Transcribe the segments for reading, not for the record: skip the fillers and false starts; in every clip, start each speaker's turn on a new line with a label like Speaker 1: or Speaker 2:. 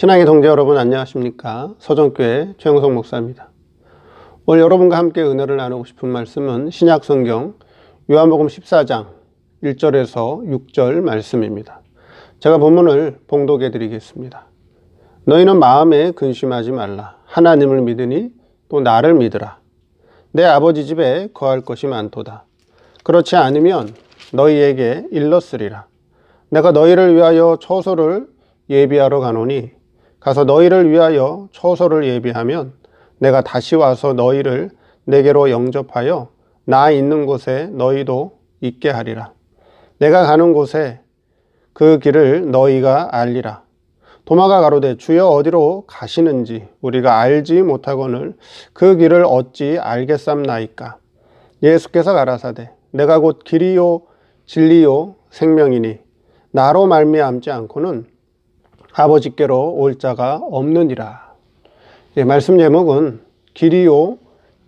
Speaker 1: 신앙의 동지 여러분 안녕하십니까? 서정교회 최영석 목사입니다. 오늘 여러분과 함께 은혜를 나누고 싶은 말씀은 신약성경 요한복음 14장 1절에서 6절 말씀입니다. 제가 본문을 봉독해 드리겠습니다. 너희는 마음에 근심하지 말라. 하나님을 믿으니 또 나를 믿으라. 내 아버지 집에 거할 것이 많도다. 그렇지 않으면 너희에게 일렀으리라. 내가 너희를 위하여 처소를 예비하러 가노니 가서 너희를 위하여 처소를 예비하면 내가 다시 와서 너희를 내게로 영접하여 나 있는 곳에 너희도 있게 하리라. 내가 가는 곳에 그 길을 너희가 알리라. 도마가 가로되 주여 어디로 가시는지 우리가 알지 못하거늘 그 길을 어찌 알겠삼나이까. 예수께서 가라사대 내가 곧 길이요 진리요 생명이니 나로 말미암지 않고는 아버지께로 올 자가 없느니라. 말씀 제목은 길이요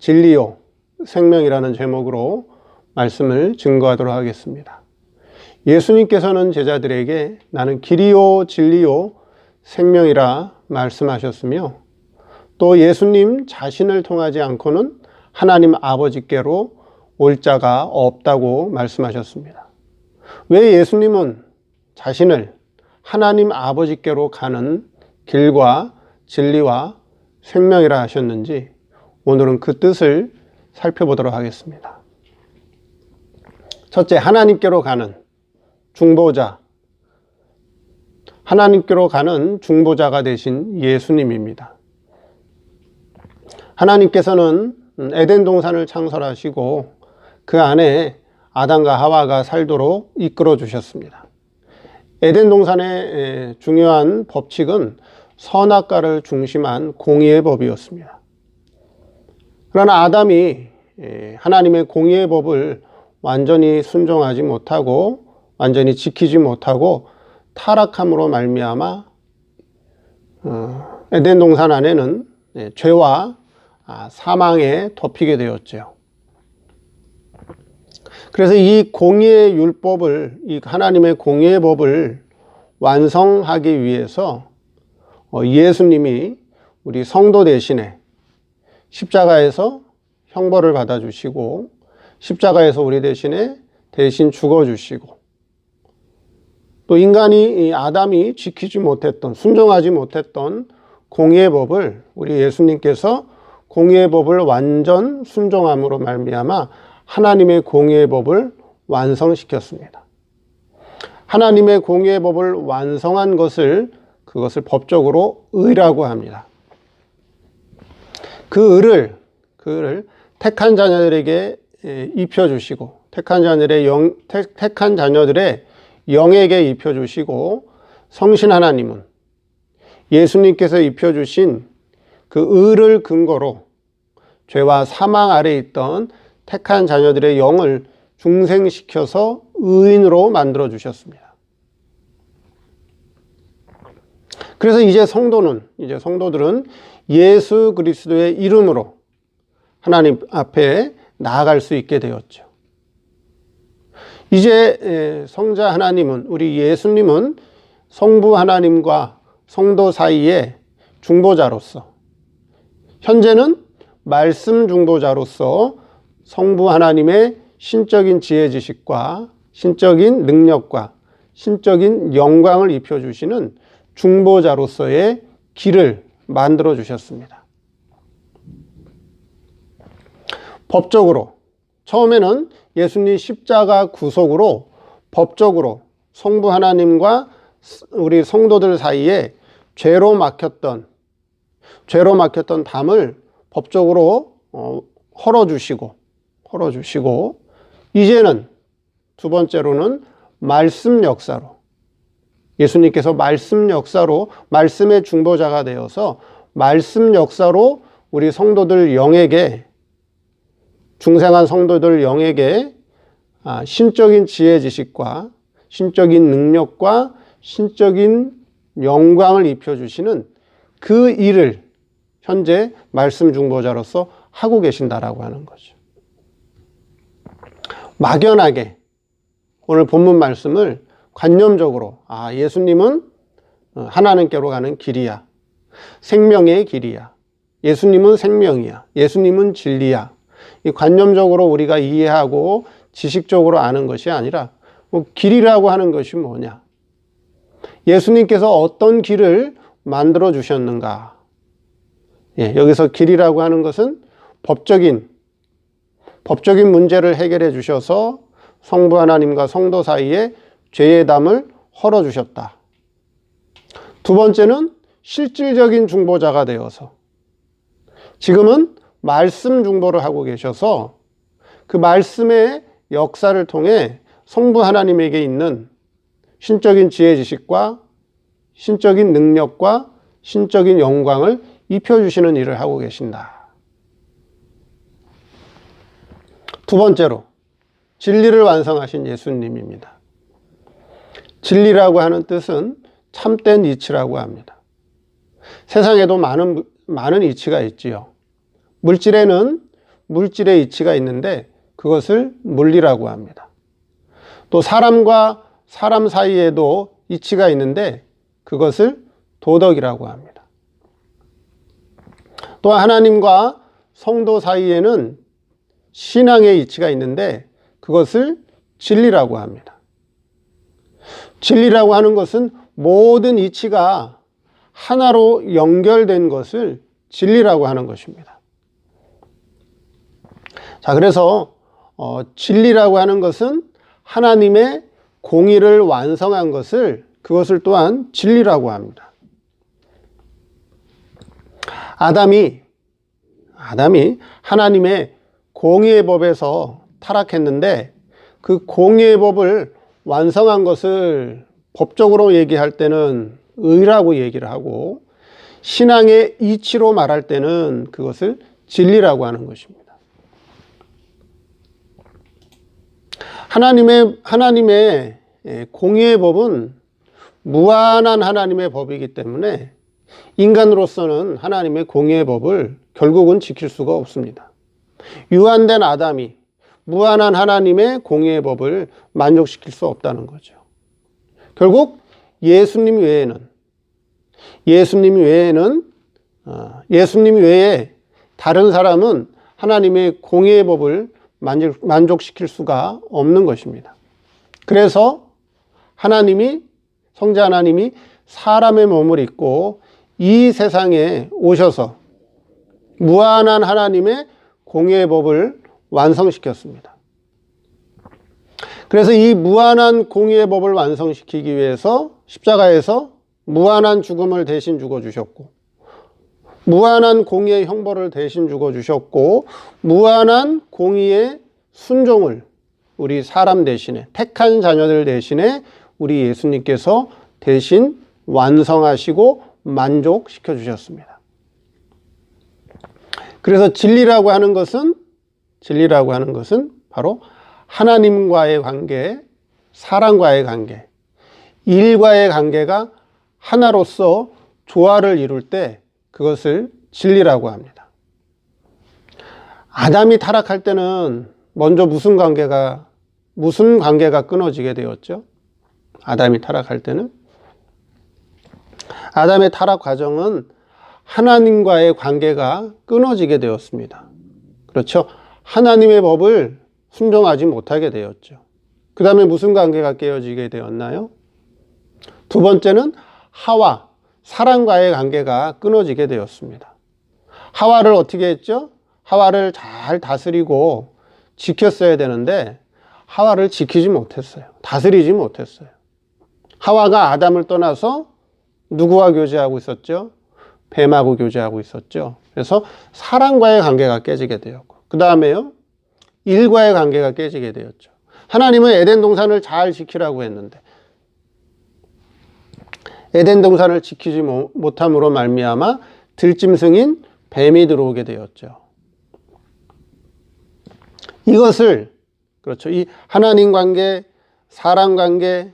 Speaker 1: 진리요 생명이라는 제목으로 말씀을 증거하도록 하겠습니다. 예수님께서는 제자들에게 나는 길이요 진리요 생명이라 말씀하셨으며 또 예수님 자신을 통하지 않고는 하나님 아버지께로 올 자가 없다고 말씀하셨습니다. 왜 예수님은 자신을 하나님 아버지께로 가는 길과 진리와 생명이라 하셨는지 오늘은 그 뜻을 살펴보도록 하겠습니다. 첫째, 하나님께로 가는 중보자, 하나님께로 가는 중보자가 되신 예수님입니다. 하나님께서는 에덴 동산을 창설하시고 그 안에 아담과 하와가 살도록 이끌어 주셨습니다. 에덴 동산의 중요한 법칙은 선악과를 중심한 공의의 법이었습니다. 그러나 아담이 하나님의 공의의 법을 완전히 순종하지 못하고 완전히 지키지 못하고 타락함으로 말미암아 에덴 동산 안에는 죄와 사망에 덮이게 되었죠. 그래서 이 공의의 율법을, 이 하나님의 공의의 법을 완성하기 위해서 예수님이 우리 성도 대신에 십자가에서 형벌을 받아주시고 십자가에서 우리 대신에 대신 죽어주시고 또 인간이 아담이 지키지 못했던 순종하지 못했던 공의의 법을 우리 예수님께서 공의의 법을 완전 순종함으로 말미암아 하나님의 공의의 법을 완성시켰습니다. 하나님의 공의의 법을 완성한 그것을 법적으로 의라고 합니다. 그 의를 택한 자녀들에게 입혀주시고 택한 자녀들의 영에게 입혀주시고 성신 하나님은 예수님께서 입혀주신 그 의를 근거로 죄와 사망 아래에 있던 택한 자녀들의 영을 중생시켜서 의인으로 만들어 주셨습니다. 그래서 이제 성도들은 예수 그리스도의 이름으로 하나님 앞에 나아갈 수 있게 되었죠. 이제 성자 하나님은, 우리 예수님은 성부 하나님과 성도 사이의 중보자로서, 현재는 말씀 중보자로서 성부 하나님의 신적인 지혜 지식과 신적인 능력과 신적인 영광을 입혀주시는 중보자로서의 길을 만들어 주셨습니다. 법적으로 처음에는 예수님 십자가 구속으로 법적으로 성부 하나님과 우리 성도들 사이에 죄로 막혔던 담을 법적으로 헐어주시고 이제는 두 번째로는 말씀 역사로 예수님께서 말씀 역사로 말씀의 중보자가 되어서 말씀 역사로 우리 성도들 영에게 중생한 성도들 영에게 신적인 지혜 지식과 신적인 능력과 신적인 영광을 입혀주시는 그 일을 현재 말씀 중보자로서 하고 계신다라고 하는 거죠. 막연하게 오늘 본문 말씀을 관념적으로 예수님은 하나님께로 가는 길이야. 생명의 길이야. 예수님은 생명이야. 예수님은 진리야. 이 관념적으로 우리가 이해하고 지식적으로 아는 것이 아니라 길이라고 하는 것이 뭐냐? 예수님께서 어떤 길을 만들어 주셨는가? 여기서 길이라고 하는 것은 법적인 문제를 해결해 주셔서 성부 하나님과 성도 사이에 죄의 담을 헐어 주셨다. 두 번째는 실질적인 중보자가 되어서 지금은 말씀 중보를 하고 계셔서 그 말씀의 역사를 통해 성부 하나님에게 있는 신적인 지혜 지식과 신적인 능력과 신적인 영광을 입혀주시는 일을 하고 계신다. 두 번째로 진리를 완성하신 예수님입니다. 진리라고 하는 뜻은 참된 이치라고 합니다. 세상에도 많은 이치가 있지요. 물질에는 물질의 이치가 있는데 그것을 물리라고 합니다. 또 사람과 사람 사이에도 이치가 있는데 그것을 도덕이라고 합니다. 또 하나님과 성도 사이에는 신앙의 이치가 있는데 그것을 진리라고 합니다. 진리라고 하는 것은 모든 이치가 하나로 연결된 것을 진리라고 하는 것입니다. 자, 그래서 진리라고 하는 것은 하나님의 공의를 완성한 그것을 또한 진리라고 합니다. 아담이 하나님의 공의의 법에서 타락했는데 그 공의의 법을 완성한 것을 법적으로 얘기할 때는 의라고 얘기를 하고 신앙의 이치로 말할 때는 그것을 진리라고 하는 것입니다. 하나님의 공의의 법은 무한한 하나님의 법이기 때문에 인간으로서는 하나님의 공의의 법을 결국은 지킬 수가 없습니다. 유한된 아담이 무한한 하나님의 공의의 법을 만족시킬 수 없다는 거죠. 결국 예수님 외에 다른 사람은 하나님의 공의의 법을 만족시킬 수가 없는 것입니다. 그래서 성자 하나님이 사람의 몸을 입고 이 세상에 오셔서 무한한 하나님의 공의의 법을 완성시켰습니다. 그래서 이 무한한 공의의 법을 완성시키기 위해서 십자가에서 무한한 죽음을 대신 죽어주셨고 무한한 공의의 형벌을 대신 죽어주셨고 무한한 공의의 순종을 우리 사람 대신에 택한 자녀들 대신에 우리 예수님께서 대신 완성하시고 만족시켜 주셨습니다. 그래서 진리라고 하는 것은 바로 하나님과의 관계, 사람과의 관계, 일과의 관계가 하나로서 조화를 이룰 때 그것을 진리라고 합니다. 아담이 타락할 때는 먼저 무슨 관계가 끊어지게 되었죠? 아담이 타락할 때는 아담의 타락 과정은 하나님과의 관계가 끊어지게 되었습니다. 그렇죠? 하나님의 법을 순종하지 못하게 되었죠. 그 다음에 무슨 관계가 깨어지게 되었나요? 두 번째는 하와, 사람과의 관계가 끊어지게 되었습니다. 하와를 어떻게 했죠? 하와를 잘 다스리고 지켰어야 되는데 하와를 지키지 못했어요. 다스리지 못했어요. 하와가 아담을 떠나서 누구와 교제하고 있었죠? 뱀하고 교제하고 있었죠. 그래서 사람과의 관계가 깨지게 되었고 그 다음에요. 일과의 관계가 깨지게 되었죠. 하나님은 에덴 동산을 잘 지키라고 했는데 에덴 동산을 지키지 못함으로 말미암아 들짐승인 뱀이 들어오게 되었죠. 이것을 그렇죠. 이 하나님 관계, 사람 관계,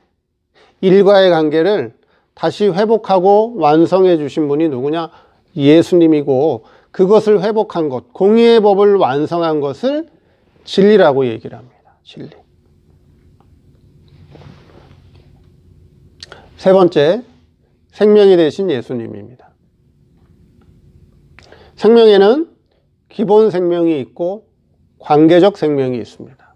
Speaker 1: 일과의 관계를 다시 회복하고 완성해 주신 분이 누구냐? 예수님이고 그것을 회복한 것, 공의의 법을 완성한 것을 진리라고 얘기를 합니다. 진리. 세 번째, 생명이 되신 예수님입니다. 생명에는 기본 생명이 있고 관계적 생명이 있습니다.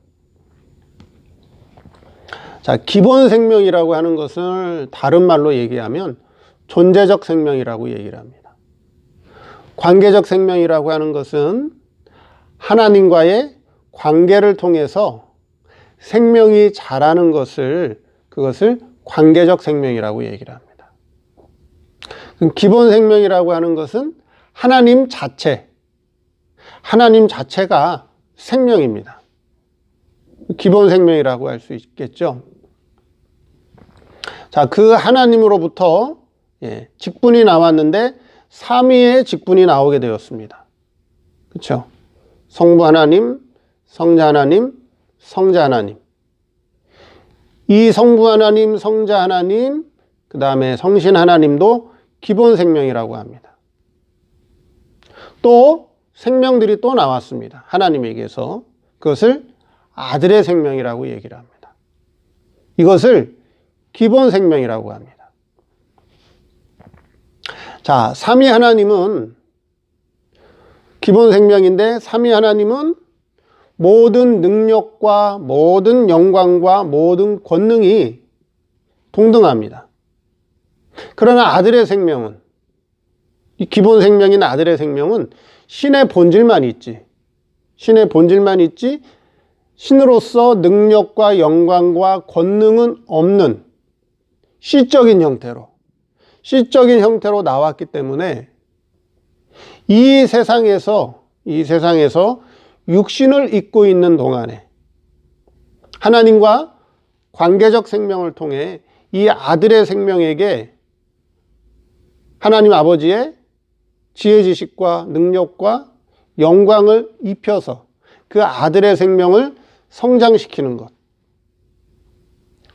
Speaker 1: 자, 기본 생명이라고 하는 것을 다른 말로 얘기하면 존재적 생명이라고 얘기를 합니다. 관계적 생명이라고 하는 것은 하나님과의 관계를 통해서 생명이 자라는 그것을 관계적 생명이라고 얘기를 합니다. 기본 생명이라고 하는 것은 하나님 자체가 생명입니다. 기본 생명이라고 할 수 있겠죠. 자, 그 하나님으로부터 직분이 나왔는데 삼위의 직분이 나오게 되었습니다. 그렇죠? 성부 하나님, 성자 하나님, 성자 하나님. 이 성부 하나님, 성자 하나님, 그 다음에 성신 하나님도 기본 생명이라고 합니다. 또 생명들이 또 나왔습니다. 하나님에게서. 그것을 아들의 생명이라고 얘기를 합니다. 이것을 기본 생명이라고 합니다. 자, 삼위 하나님은 기본 생명인데 삼위 하나님은 모든 능력과 모든 영광과 모든 권능이 동등합니다. 그러나 아들의 생명은, 이 기본 생명인 아들의 생명은 신의 본질만 있지, 신으로서 능력과 영광과 권능은 없는 시적인 형태로 나왔기 때문에 이 세상에서 육신을 입고 있는 동안에 하나님과 관계적 생명을 통해 이 아들의 생명에게 하나님 아버지의 지혜 지식과 능력과 영광을 입혀서 그 아들의 생명을 성장시키는 것,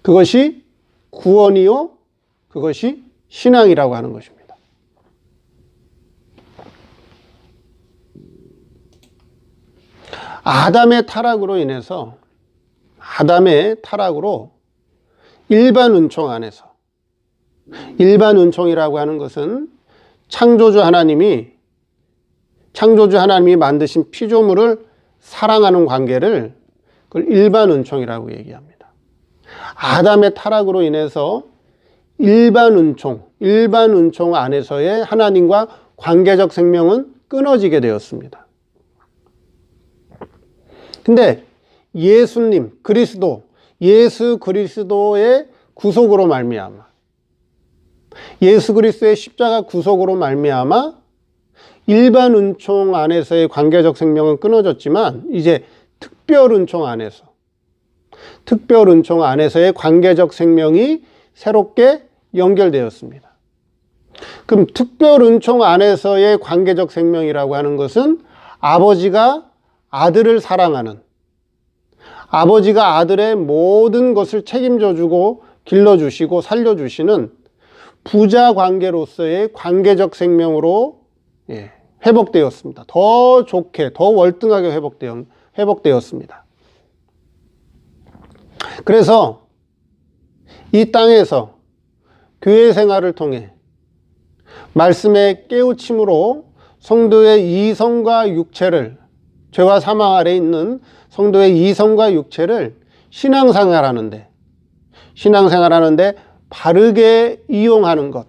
Speaker 1: 그것이 구원이요, 그것이 신앙이라고 하는 것입니다. 아담의 타락으로 일반 은총이라고 하는 것은 창조주 하나님이 만드신 피조물을 사랑하는 관계를 그걸 일반 은총이라고 얘기합니다. 아담의 타락으로 인해서 일반 은총 안에서의 하나님과 관계적 생명은 끊어지게 되었습니다. 근데 예수 그리스도의 구속으로 말미암아, 예수 그리스도의 십자가 구속으로 말미암아 일반 은총 안에서의 관계적 생명은 끊어졌지만 이제 특별 은총 안에서의 관계적 생명이 새롭게 연결되었습니다. 그럼 특별 은총 안에서의 관계적 생명이라고 하는 것은 아버지가 아들을 사랑하는, 아버지가 아들의 모든 것을 책임져 주고 길러주시고 살려주시는 부자 관계로서의 관계적 생명으로 회복되었습니다. 더 좋게, 더 월등하게 회복되었습니다. 그래서 이 땅에서 교회 생활을 통해 말씀의 깨우침으로 성도의 이성과 육체를, 죄와 사망 아래 있는 성도의 이성과 육체를 신앙생활하는데 바르게 이용하는 것.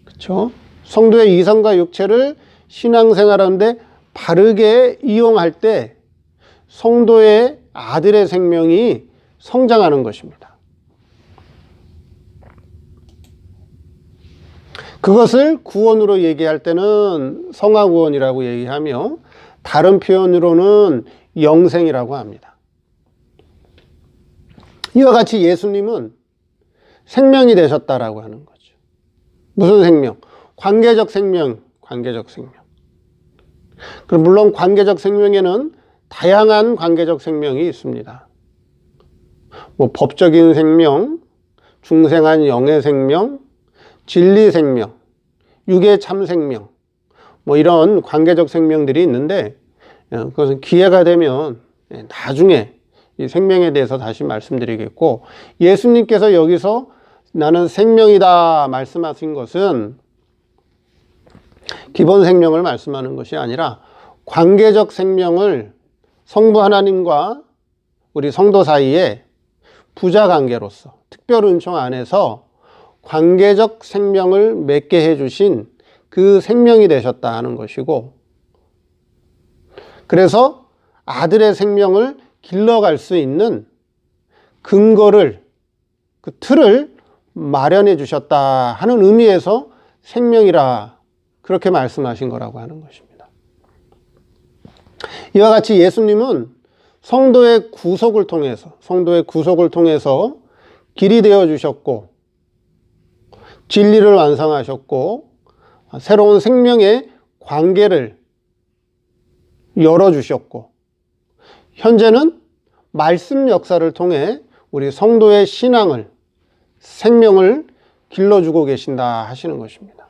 Speaker 1: 그렇죠? 성도의 이성과 육체를 신앙생활하는데 바르게 이용할 때 성도의 아들의 생명이 성장하는 것입니다. 그것을 구원으로 얘기할 때는 성화구원이라고 얘기하며 다른 표현으로는 영생이라고 합니다. 이와 같이 예수님은 생명이 되셨다라고 하는 거죠. 무슨 생명? 관계적 생명. 그럼 물론 관계적 생명에는 다양한 관계적 생명이 있습니다. 법적인 생명, 중생한 영의 생명, 진리 생명, 육의 참 생명, 이런 관계적 생명들이 있는데 그것은 기회가 되면 나중에 이 생명에 대해서 다시 말씀드리겠고, 예수님께서 여기서 나는 생명이다 말씀하신 것은 기본 생명을 말씀하는 것이 아니라 관계적 생명을 성부 하나님과 우리 성도 사이에 부자 관계로서 특별 은총 안에서 관계적 생명을 맺게 해주신 그 생명이 되셨다 하는 것이고, 그래서 아들의 생명을 길러갈 수 있는 근거를, 그 틀을 마련해 주셨다 하는 의미에서 생명이라 그렇게 말씀하신 거라고 하는 것입니다. 이와 같이 예수님은 성도의 구속을 통해서 길이 되어 주셨고, 진리를 완성하셨고, 새로운 생명의 관계를 열어주셨고, 현재는 말씀 역사를 통해 우리 성도의 신앙을, 생명을 길러주고 계신다 하시는 것입니다.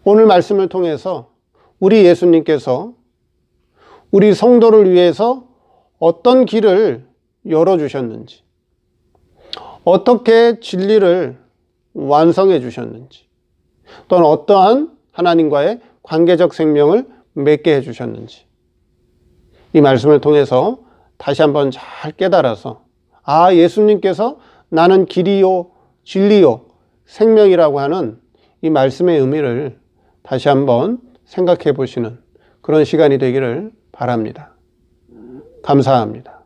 Speaker 1: 오늘 말씀을 통해서 우리 예수님께서 우리 성도를 위해서 어떤 길을 열어주셨는지, 어떻게 진리를 완성해 주셨는지, 또는 어떠한 하나님과의 관계적 생명을 맺게 해 주셨는지, 이 말씀을 통해서 다시 한번 잘 깨달아서, 아, 예수님께서 나는 길이요 진리요 생명이라고 하는 이 말씀의 의미를 다시 한번 생각해 보시는 그런 시간이 되기를 바랍니다. 감사합니다.